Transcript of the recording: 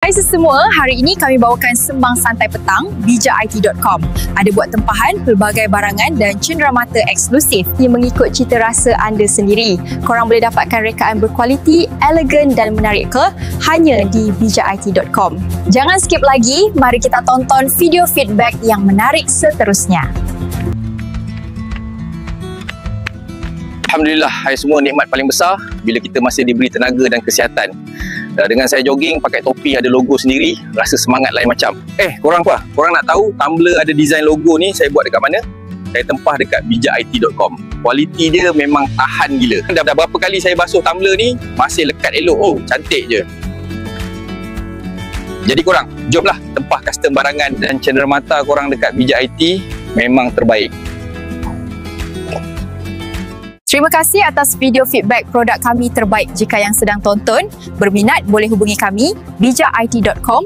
Hai sesemua, hari ini kami bawakan sembang santai petang bijakit.com. Ada buat tempahan pelbagai barangan dan cenderamata eksklusif yang mengikut cita rasa anda sendiri. Korang boleh dapatkan rekaan berkualiti, elegan dan menarik hanya di bijakit.com. Jangan skip lagi, mari kita tonton video feedback yang menarik seterusnya. Alhamdulillah, hai semua, nikmat paling besar bila kita masih diberi tenaga dan kesihatan. Dengan saya jogging, pakai topi, ada logo sendiri, rasa semangat lain macam. Korang apa? Korang nak tahu Tumbler ada design logo ni saya buat dekat mana? Saya tempah dekat bijakit.com. Kualiti dia memang tahan gila. Dah berapa kali saya basuh Tumbler ni, masih lekat elok. Oh, cantik je. Jadi korang, jomlah tempah custom barangan dan cenderamata korang dekat bijakit, memang terbaik. Terima kasih atas video feedback produk kami terbaik. Jika yang sedang tonton, berminat boleh hubungi kami bijakit.com